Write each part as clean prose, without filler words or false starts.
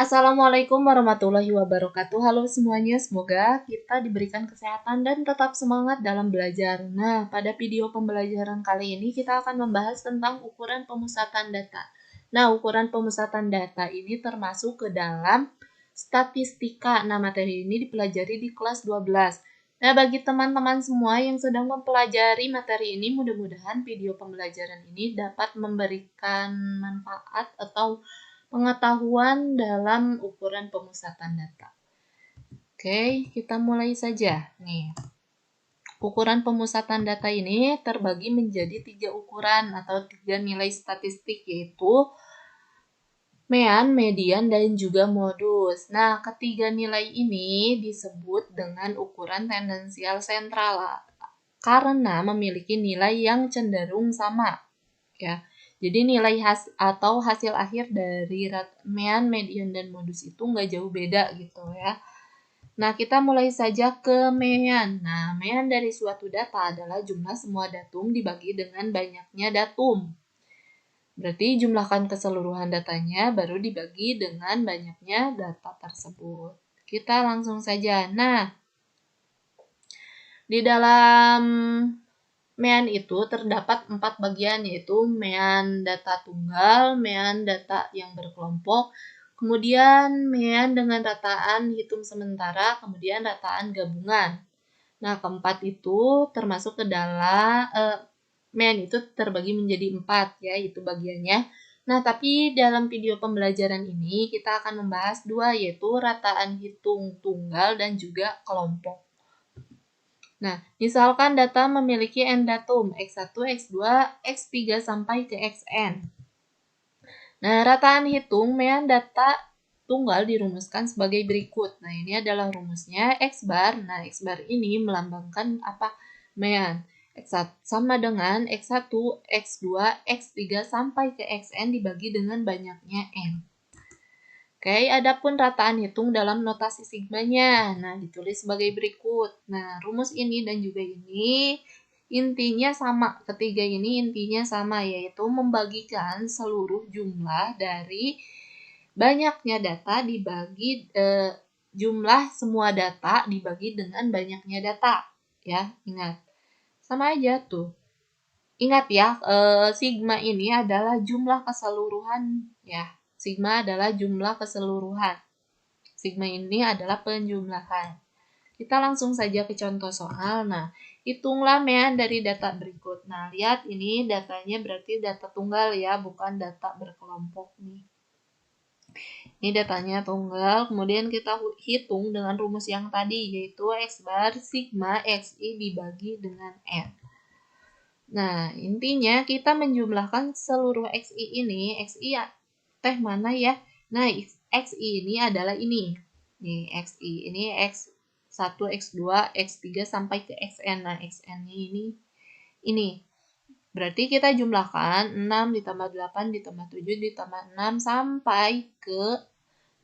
Assalamualaikum warahmatullahi wabarakatuh. Halo semuanya, semoga kita diberikan kesehatan dan tetap semangat dalam belajar. Nah, pada video pembelajaran kali ini kita akan membahas tentang ukuran pemusatan data. Nah, ukuran pemusatan data ini termasuk ke dalam statistika. Nah, materi ini dipelajari di kelas 12. Nah, bagi teman-teman semua yang sedang mempelajari materi ini, mudah-mudahan video pembelajaran ini dapat memberikan manfaat atau pengetahuan dalam ukuran pemusatan data. Oke, kita mulai saja. Nih, ukuran pemusatan data ini terbagi menjadi 3 ukuran atau 3 nilai statistik, yaitu mean, median, dan juga modus. Nah, ketiga nilai ini disebut dengan ukuran tendensial sentral karena memiliki nilai yang cenderung sama. Ya, jadi nilai hasil akhir dari mean, median, dan modus itu nggak jauh beda gitu ya. Nah, kita mulai saja ke mean. Nah, mean dari suatu data adalah jumlah semua datum dibagi dengan banyaknya datum. Berarti jumlahkan keseluruhan datanya baru dibagi dengan banyaknya data tersebut. Kita langsung saja. Nah, di dalam mean itu terdapat 4 bagian, yaitu mean data tunggal, mean data yang berkelompok, kemudian mean dengan rataan hitung sementara, kemudian rataan gabungan. Nah, keempat itu termasuk ke dalam mean itu terbagi menjadi 4 ya, itu bagiannya. Nah, tapi dalam video pembelajaran ini kita akan membahas 2, yaitu rataan hitung tunggal dan juga kelompok. Nah, misalkan data memiliki n datum, X1, X2, X3 sampai ke Xn. Nah, rataan hitung mean data tunggal dirumuskan sebagai berikut. Nah, ini adalah rumusnya X bar. Nah, X bar ini melambangkan apa? Mean. X1 sama dengan X1, X2, X3 sampai ke Xn dibagi dengan banyaknya n. Oke, adapun rataan hitung dalam notasi sigmanya. Nah, ditulis sebagai berikut. Nah, rumus ini dan juga ini intinya sama. Ketiga ini intinya sama, yaitu membagikan seluruh jumlah dari banyaknya data dibagi jumlah semua data dibagi dengan banyaknya data. Ya, ingat. Sama aja tuh. Ingat ya, sigma ini adalah jumlah keseluruhan ya. Sigma adalah jumlah keseluruhan. Sigma ini adalah penjumlahan. Kita langsung saja ke contoh soal. Nah, hitunglah mean dari data berikut. Nah, lihat ini datanya berarti data tunggal ya, bukan data berkelompok nih. Ini datanya tunggal, kemudian kita hitung dengan rumus yang tadi, yaitu X bar sigma XI dibagi dengan N. Nah, intinya kita menjumlahkan seluruh XI ini. XI teh mana ya? Nah, XI ini adalah ini. Nih, XI ini X1, X2, X3 sampai ke Xn. Nah, Xn-nya ini. Berarti kita jumlahkan 6 ditambah 8 ditambah 7 ditambah 6 sampai ke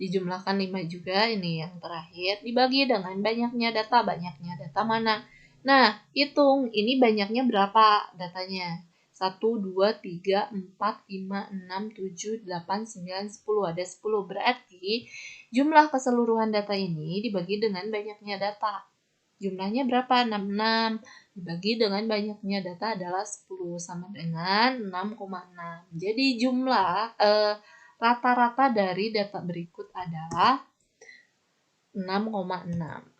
dijumlahkan 5 juga, ini yang terakhir, dibagi dengan banyaknya data. Banyaknya data mana? Nah, hitung ini banyaknya berapa datanya. 1, 2, 3, 4, 5, 6, 7, 8, 9, 10. Ada 10. Berarti jumlah keseluruhan data ini dibagi dengan banyaknya data. Jumlahnya berapa? 66. Dibagi dengan banyaknya data adalah 10. Sama dengan 6,6. Jadi jumlah rata-rata dari data berikut adalah 6,6.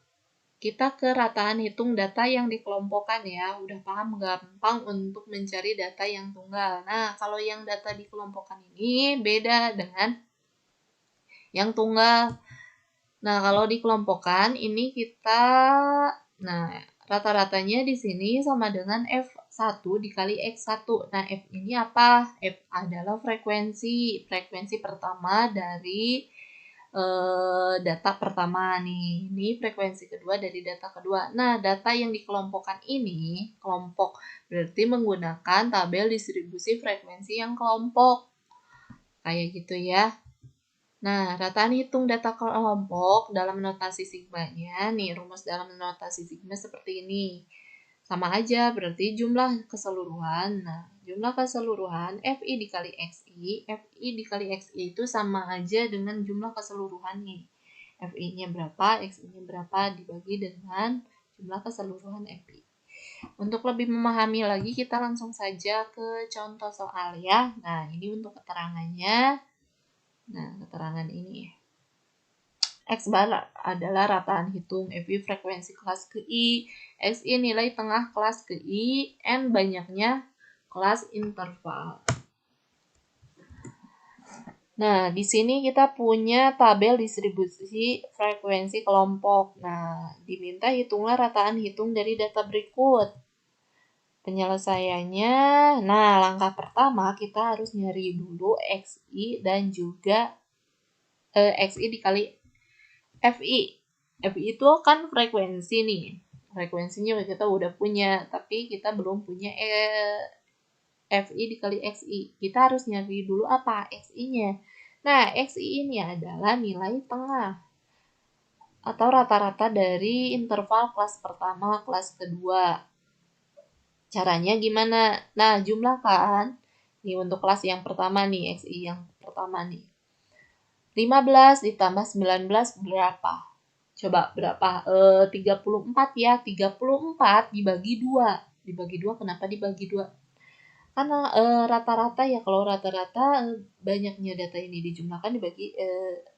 Kita ke rataan hitung data yang dikelompokkan ya. Udah paham, gampang untuk mencari data yang tunggal. Nah, kalau yang data dikelompokkan ini beda dengan yang tunggal. Nah, kalau dikelompokkan ini kita, nah, rata-ratanya di sini sama dengan F1 dikali X1. Nah, F ini apa? F adalah frekuensi pertama dari data pertama nih. Ini frekuensi kedua dari data kedua. Nah, data yang dikelompokkan ini kelompok, berarti menggunakan tabel distribusi frekuensi yang kelompok. Kayak gitu ya. Nah, rataan hitung data kelompok dalam notasi sigmanya, nih rumus dalam notasi sigma seperti ini. sama aja berarti jumlah keseluruhan. Nah, jumlah keseluruhan FI dikali FI dikali XI itu sama aja dengan jumlah keseluruhan nih. FI-nya berapa, XI-nya berapa dibagi dengan jumlah keseluruhan FI. Untuk lebih memahami lagi kita langsung saja ke contoh soal ya. Nah, ini untuk keterangannya. Nah, keterangan ini. X bar adalah rataan hitung FI frekuensi kelas ke I, XI nilai tengah kelas ke I, N banyaknya kelas interval. Nah, di sini kita punya tabel distribusi frekuensi kelompok. Nah, diminta hitunglah rataan hitung dari data berikut. Penyelesaiannya, nah langkah pertama kita harus nyari dulu XI dan juga XI dikali FI. FI itu kan frekuensi nih. Frekuensinya kita udah punya, tapi kita belum punya FI dikali XI. Kita harus nyari dulu apa? XI-nya. Nah, XI ini adalah nilai tengah atau rata-rata dari interval kelas pertama, kelas kedua. Caranya gimana? Nah, jumlahkan. Nih untuk kelas yang pertama nih, XI yang pertama nih. 15 ditambah 19 berapa? Coba berapa? 34 ya. 34 dibagi 2. Dibagi 2 kenapa dibagi 2? Karena rata-rata ya, kalau rata-rata banyaknya data ini dijumlahkan dibagi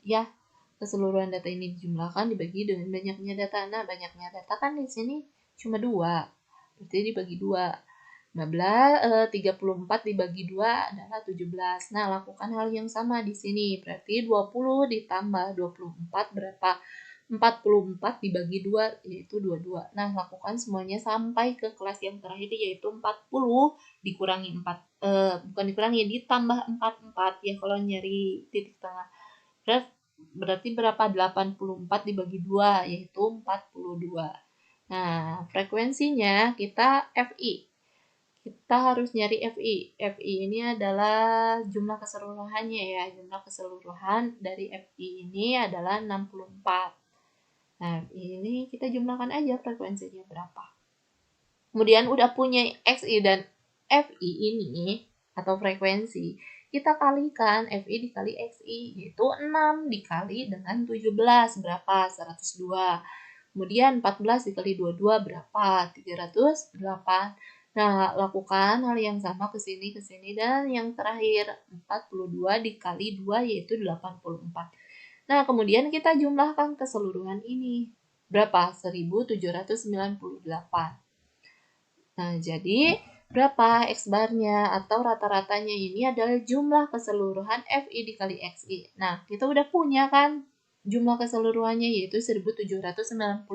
ya keseluruhan data ini dijumlahkan dibagi dengan banyaknya data. Nah, banyaknya data kan di sini cuma 2. Berarti dibagi 2. 34 dibagi 2 adalah 17. Nah, lakukan hal yang sama di sini. Berarti 20 ditambah 24 berapa? 44 dibagi 2 yaitu 22. Nah, lakukan semuanya sampai ke kelas yang terakhir yaitu 40 dikurangi 4 bukan dikurangi, ditambah 44 ya kalau nyari titik tengah. Berarti berapa? 84 dibagi 2 yaitu 42. Nah, frekuensinya kita FI. Kita harus nyari FI. FI ini adalah jumlah keseluruhannya ya. Jumlah keseluruhan dari FI ini adalah 64. Nah, ini kita jumlahkan aja frekuensinya berapa. Kemudian udah punya XI dan FI ini atau frekuensi, kita kalikan FI dikali XI, yaitu 6 dikali dengan 17 berapa? 102. Kemudian 14 dikali 22 berapa? 308. Nah, lakukan hal yang sama ke sini, dan yang terakhir 42 dikali 2 yaitu 84. Nah, kemudian kita jumlahkan keseluruhan ini. Berapa? 1798. Nah, jadi berapa X barnya atau rata-ratanya ini adalah jumlah keseluruhan FI dikali XI. Nah, kita udah punya kan jumlah keseluruhannya yaitu 1798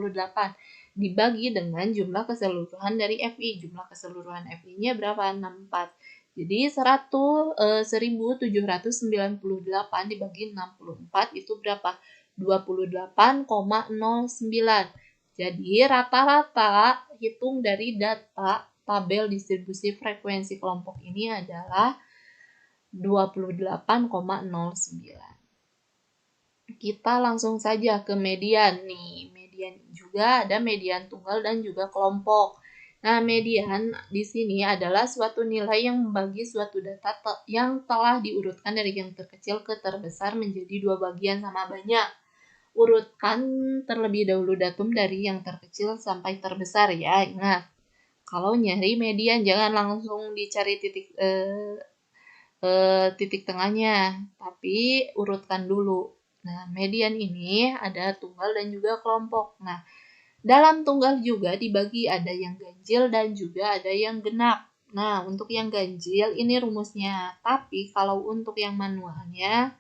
dibagi dengan jumlah keseluruhan dari FI. Jumlah keseluruhan FI-nya berapa? 64. Jadi 1798 dibagi 64 itu berapa? 28,09. Jadi rata-rata hitung dari data tabel distribusi frekuensi kelompok ini adalah 28,09. Kita langsung saja ke median nih. Median juga ada median tunggal dan juga kelompok. Nah, median di sini adalah suatu nilai yang membagi suatu data yang telah diurutkan dari yang terkecil ke terbesar menjadi 2 bagian sama banyak. Urutkan terlebih dahulu datum dari yang terkecil sampai terbesar ya. Ingat, kalau nyari median jangan langsung dicari titik tengahnya, tapi urutkan dulu. Nah, median ini ada tunggal dan juga kelompok. Nah, dalam tunggal juga dibagi ada yang ganjil dan juga ada yang genap. Nah, untuk yang ganjil ini rumusnya. Tapi kalau untuk yang manualnya,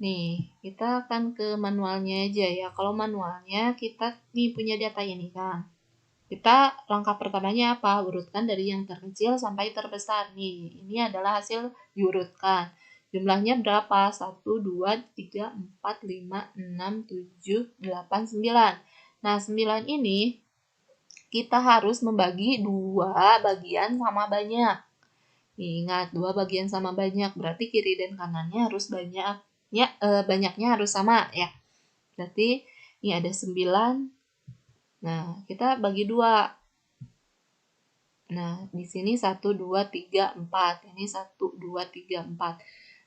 nih, kita akan ke manualnya aja ya. Kalau manualnya kita nih punya data ini kan. Kita langkah pertamanya apa? Urutkan dari yang terkecil sampai terbesar. Nih, ini adalah hasil diurutkan. Jumlahnya berapa? 1, 2, 3, 4, 5, 6, 7, 8, 9. Nah, 9 ini kita harus membagi 2 bagian sama banyak. Ingat, 2 bagian sama banyak. Berarti kiri dan kanannya harus banyak. Ya, banyaknya harus sama ya. Berarti ini ada 9. Nah, kita bagi 2. Nah, di sini 1, 2, 3, 4. Ini 1, 2, 3, 4.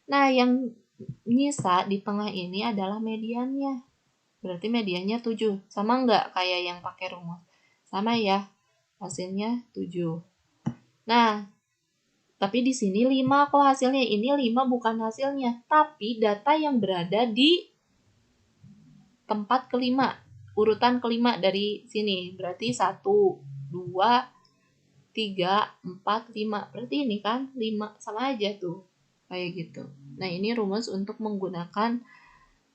Nah, yang nyisa di tengah ini adalah mediannya. Berarti mediannya 7. Sama nggak kayak yang pakai rumus? Sama ya, hasilnya 7. Nah, tapi di sini 5 kok hasilnya. Ini 5 bukan hasilnya, tapi data yang berada di tempat kelima, urutan kelima dari sini. Berarti 1, 2, 3, 4, 5. Berarti ini kan 5 sama aja tuh. Kayak gitu. Nah, ini rumus untuk menggunakan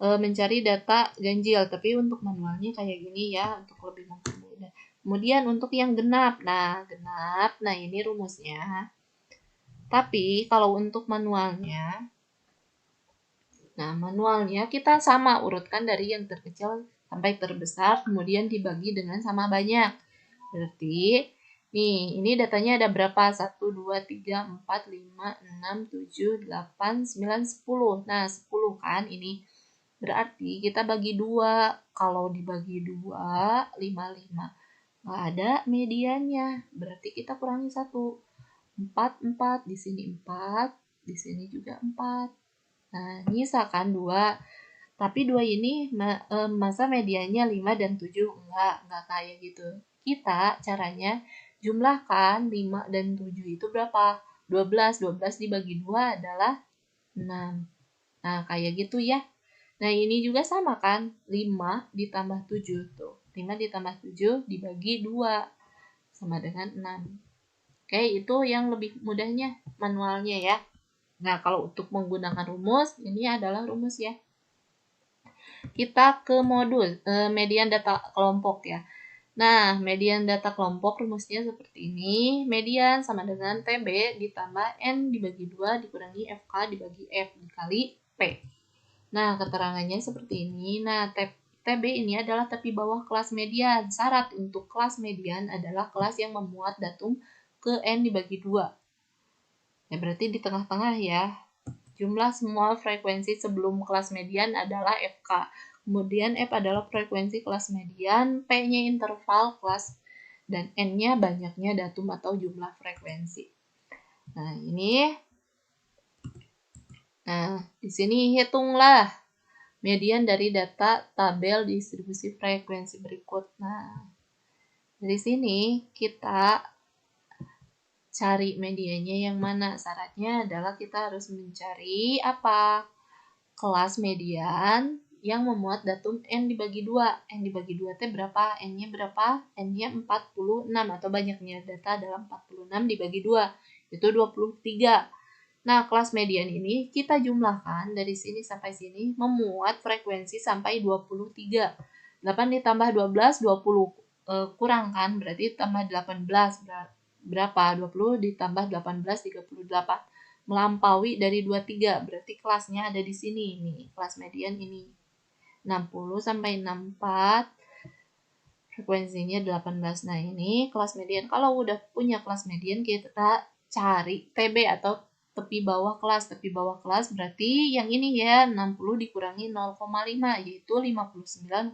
mencari data ganjil, tapi untuk manualnya kayak gini ya, untuk lebih mempermudah. Kemudian untuk yang genap. Nah, genap. Nah, ini rumusnya. Tapi kalau untuk manualnya, nah, manualnya kita sama urutkan dari yang terkecil sampai terbesar, kemudian dibagi dengan sama banyak. Berarti, nih, ini datanya ada berapa? 1, 2, 3, 4, 5, 6, 7, 8, 9, 10. Nah, 10 kan ini. Berarti kita bagi 2. Kalau dibagi 2, 5, 5. Nggak ada mediannya. Berarti kita kurangi 1. 4, 4. Di sini 4. Di sini juga 4. Nah, nyisa kan 2. Tapi 2 ini masa mediannya 5 dan 7? Enggak kayak gitu. Kita caranya jumlahkan 5 dan 7 itu berapa? 12. 12 dibagi 2 adalah 6. Nah, kayak gitu ya. Nah, ini juga sama kan? 5 ditambah 7 tuh. 5 ditambah 7 dibagi 2 sama dengan 6. Oke, itu yang lebih mudahnya manualnya ya. Nah, kalau untuk menggunakan rumus, ini adalah rumus ya. Kita ke modul median data kelompok ya. Nah, median data kelompok rumusnya seperti ini. Median sama dengan TB ditambah N dibagi 2 dikurangi FK dibagi F dikali P. Nah, keterangannya seperti ini. Nah, TB ini adalah tepi bawah kelas median. Syarat untuk kelas median adalah kelas yang memuat datum ke N dibagi 2. Ya, berarti di tengah-tengah ya. Jumlah semua frekuensi sebelum kelas median adalah FK. Kemudian F adalah frekuensi kelas median, P-nya interval kelas, dan N-nya banyaknya datum atau jumlah frekuensi. Nah, ini. Nah, di sini hitunglah median dari data tabel distribusi frekuensi berikut. Nah, dari sini kita cari mediannya yang mana. Syaratnya adalah kita harus mencari apa? Kelas median yang memuat datum N dibagi 2. N dibagi 2 T berapa? N-nya berapa? N-nya 46 atau banyaknya data dalam 46 dibagi 2. Itu 23. Nah, kelas median ini kita jumlahkan dari sini sampai sini memuat frekuensi sampai 23. 8 ditambah 12, 20. Kurang kan? Berarti tambah 18. Berapa? 20 ditambah 18, 38. Melampaui dari 23. Berarti kelasnya ada di sini. Nih, kelas median ini. 60 sampai 64. Frekuensinya 18. Nah, ini kelas median. Kalau udah punya kelas median, kita cari TB atau tepi bawah kelas. Tepi bawah kelas berarti yang ini ya, 60 dikurangi 0,5, yaitu 59,5.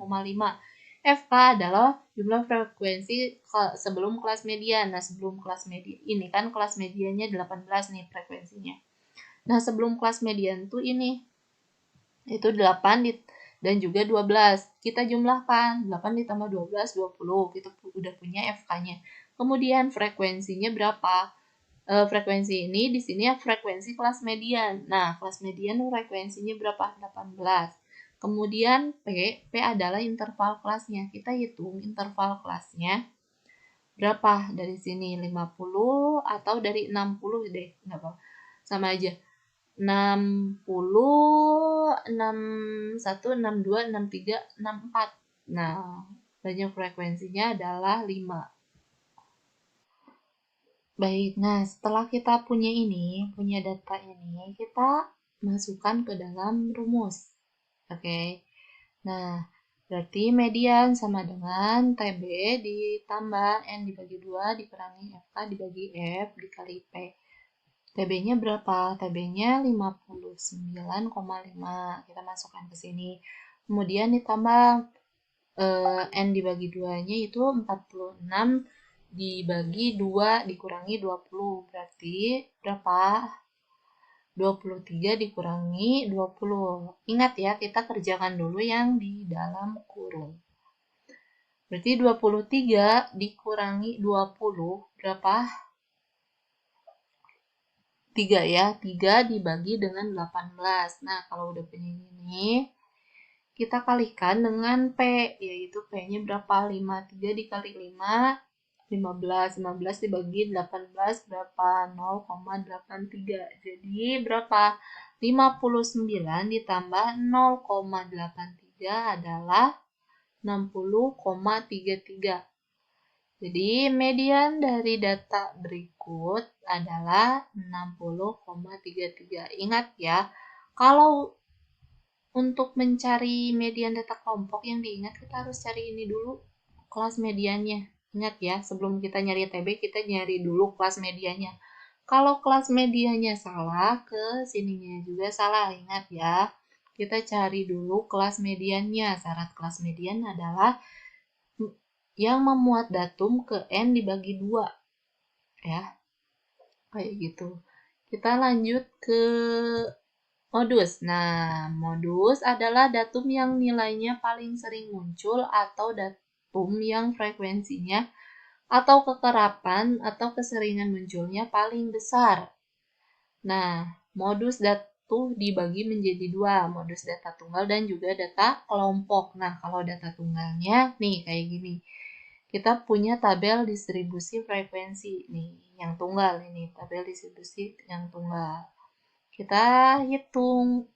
FK adalah jumlah frekuensi sebelum kelas median. Nah, sebelum kelas median ini kan kelas mediannya 18 nih frekuensinya. Nah, sebelum kelas median tuh ini itu 8 dan juga 12. Kita jumlahkan 8 ditambah 12, 20. Kita udah punya FK-nya. Kemudian frekuensinya berapa? Frekuensi ini di sini ya frekuensi kelas median. Nah, kelas median frekuensinya berapa? 18. Kemudian P adalah interval kelasnya. Kita hitung interval kelasnya berapa dari sini? 50 atau dari 60 deh, nggak apa. Sama aja. 60, 61, 62, 63, 64. Nah, banyak frekuensinya adalah 5. Baik, nah setelah kita punya ini, punya data ini, kita masukkan ke dalam rumus. Oke, nah berarti median sama dengan TB ditambah N dibagi 2 dikurangi FK dibagi F dikali P. TB-nya berapa? TB-nya 59,5. Kita masukkan ke sini. Kemudian ditambah N dibagi 2-nya itu 46 dibagi 2 dikurangi 20. Berarti berapa? 23 dikurangi 20. Ingat ya, kita kerjakan dulu yang di dalam kurung. Berarti 23 dikurangi 20 berapa? 3 ya. 3 dibagi dengan 18. Nah, kalau udah punya ini, kita kalikan dengan P, yaitu P-nya berapa? 53 dikali 5, 15. 15 dibagi 18 berapa? 0,83. Jadi berapa? 59 ditambah 0,83 adalah 60,33. Jadi median dari data berikut adalah 60,33. Ingat ya, kalau untuk mencari median data kelompok yang diingat, kita harus cari ini dulu, kelas mediannya. Ingat ya, sebelum kita nyari TB, kita nyari dulu kelas mediannya. Kalau kelas mediannya salah, ke sininya juga salah. Ingat ya, kita cari dulu kelas mediannya. Syarat kelas median adalah yang memuat datum ke N dibagi 2. Ya, kayak gitu. Kita lanjut ke modus. Nah, modus adalah datum yang nilainya paling sering muncul atau datum yang frekuensinya atau kekerapan atau keseringan munculnya paling besar. Nah, modus datum dibagi menjadi 2, modus data tunggal dan juga data kelompok. Nah, kalau data tunggalnya nih kayak gini. Kita punya tabel distribusi frekuensi nih, yang tunggal ini, tabel distribusi yang tunggal. Kita hitung,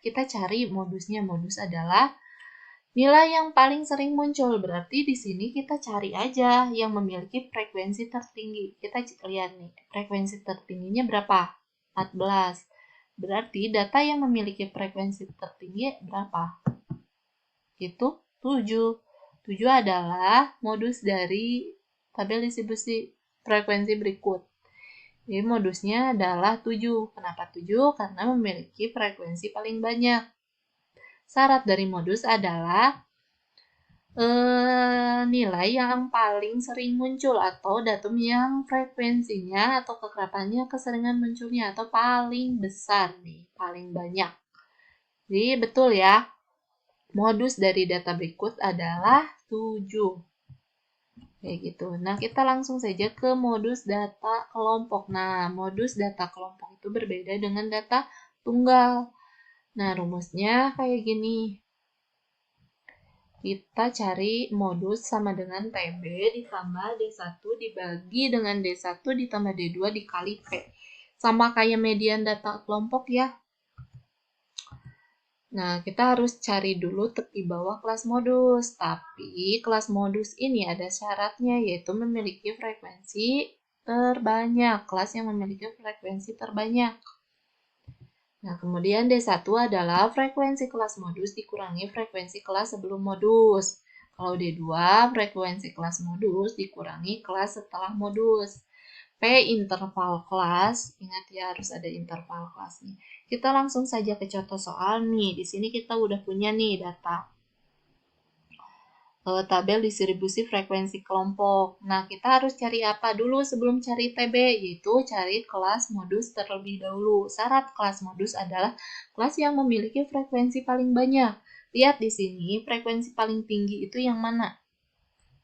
kita cari modusnya. Modus adalah nilai yang paling sering muncul. Berarti di sini kita cari aja yang memiliki frekuensi tertinggi. Kita lihat nih, frekuensi tertingginya berapa? 14. Berarti data yang memiliki frekuensi tertinggi berapa? Itu 7. 7 adalah modus dari tabel distribusi frekuensi berikut. Jadi modusnya adalah 7. Kenapa 7? Karena memiliki frekuensi paling banyak. Syarat dari modus adalah nilai yang paling sering muncul atau datum yang frekuensinya atau kekerapannya keseringan munculnya atau paling besar nih, paling banyak. Jadi betul ya, modus dari data berikut adalah 7. Kayak gitu. Nah, kita langsung saja ke modus data kelompok. Nah, modus data kelompok itu berbeda dengan data tunggal. Nah, rumusnya kayak gini. Kita cari modus sama dengan TB ditambah D1 dibagi dengan D1 ditambah D2 dikali P. Sama kayak median data kelompok ya. Nah, kita harus cari dulu tepi bawah kelas modus. Tapi kelas modus ini ada syaratnya, yaitu memiliki frekuensi terbanyak. Kelas yang memiliki frekuensi terbanyak. Nah, kemudian D1 adalah frekuensi kelas modus dikurangi frekuensi kelas sebelum modus. Kalau D2, frekuensi kelas modus dikurangi kelas setelah modus. P interval kelas, ingat ya harus ada interval kelas nih. Kita langsung saja ke contoh soal nih. Di sini kita udah punya nih data tabel distribusi frekuensi kelompok. Nah, kita harus cari apa dulu sebelum cari TB, yaitu cari kelas modus terlebih dahulu. Syarat kelas modus adalah kelas yang memiliki frekuensi paling banyak. Lihat di sini, frekuensi paling tinggi itu yang mana?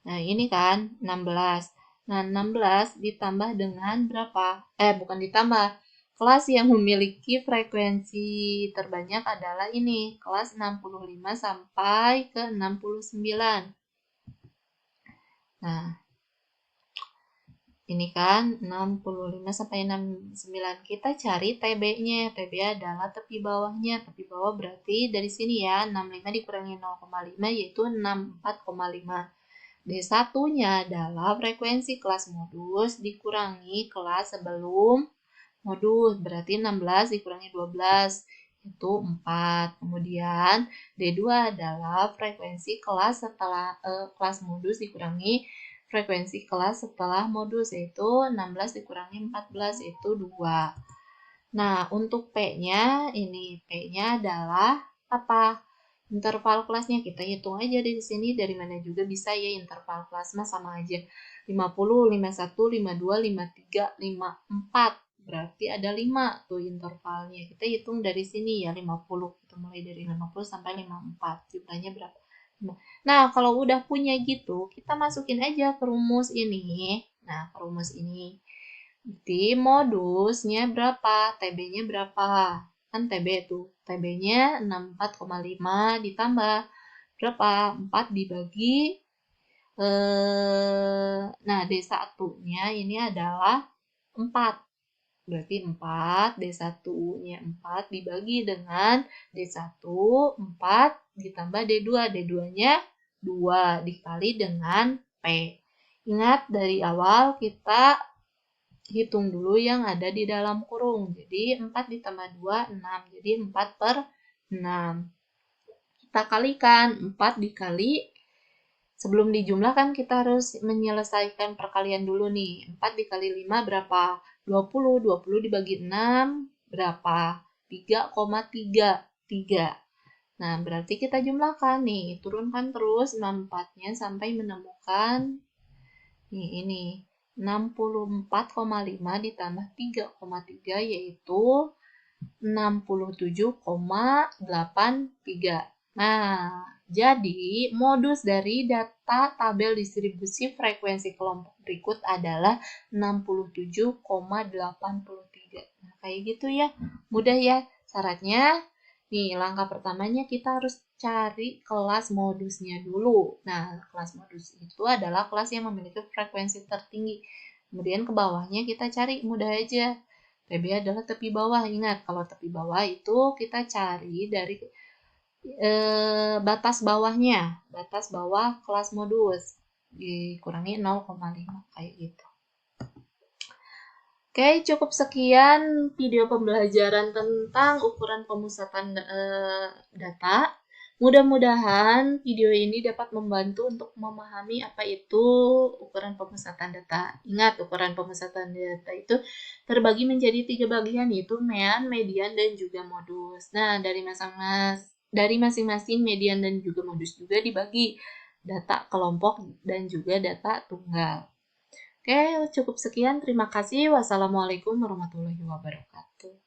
Nah, ini kan 16. Nah, 16 ditambah dengan berapa? Bukan ditambah. Kelas yang memiliki frekuensi terbanyak adalah ini, kelas 65 sampai ke 69. Nah, ini kan 65 sampai 69. Kita cari TB-nya. TB adalah tepi bawahnya. Tepi bawah berarti dari sini ya, 65 dikurangi 0,5 yaitu 64,5. D1-nya adalah frekuensi kelas modus dikurangi kelas sebelum modus. Berarti 16 dikurangi 12 itu 4. Kemudian D2 adalah frekuensi kelas setelah kelas modus dikurangi frekuensi kelas setelah modus, yaitu 16 dikurangi 14 itu 2. Nah, untuk P-nya ini P-nya adalah apa? Interval kelasnya kita hitung aja di sini, dari mana juga bisa ya, interval kelas mah sama aja. 50, 51, 52, 53, 54. Berarti ada 5 tuh intervalnya. Kita hitung dari sini ya 50. Kita mulai dari 50 sampai 54. Jumlahnya berapa? Nah, kalau udah punya gitu, kita masukin aja ke rumus ini. Nah, ke rumus ini. Jadi modusnya berapa? TB-nya berapa? Kan TB tuh. TB-nya 64,5 ditambah berapa? 4 dibagi nah D1-nya ini adalah 4. Berarti 4, D1-nya 4 dibagi dengan D1, 4 ditambah D2. D2-nya 2 dikali dengan P. Ingat dari awal kita hitung dulu yang ada di dalam kurung. Jadi 4 ditambah 2, 6. Jadi 4 per 6. Kita kalikan 4 dikali. Sebelum dijumlahkan kita harus menyelesaikan perkalian dulu nih. 4 dikali 5 berapa? 20. 20 dibagi 6 berapa? 3,33. Nah, berarti kita jumlahkan nih. Turunkan terus 64-nya sampai menemukan nih ini. 64,5 ditambah 3,3 yaitu 67,83. Nah, jadi modus dari data tabel distribusi frekuensi kelompok berikut adalah 67,83. Nah, kayak gitu ya. Mudah ya. Syaratnya, nih langkah pertamanya kita harus cari kelas modusnya dulu. Nah, kelas modus itu adalah kelas yang memiliki frekuensi tertinggi. Kemudian ke bawahnya kita cari, mudah aja. TB adalah tepi bawah. Ingat, kalau tepi bawah itu kita cari dari batas bawahnya, batas bawah kelas modus. Dikurangi 0,5 kayak gitu. Oke, cukup sekian video pembelajaran tentang ukuran pemusatan data. Mudah-mudahan video ini dapat membantu untuk memahami apa itu ukuran pemusatan data. Ingat, ukuran pemusatan data itu terbagi menjadi 3 bagian, yaitu mean, median, dan juga modus. Nah, dari masing-masing median dan juga modus juga dibagi data kelompok dan juga data tunggal. Oke, cukup sekian. Terima kasih. Wassalamualaikum warahmatullahi wabarakatuh.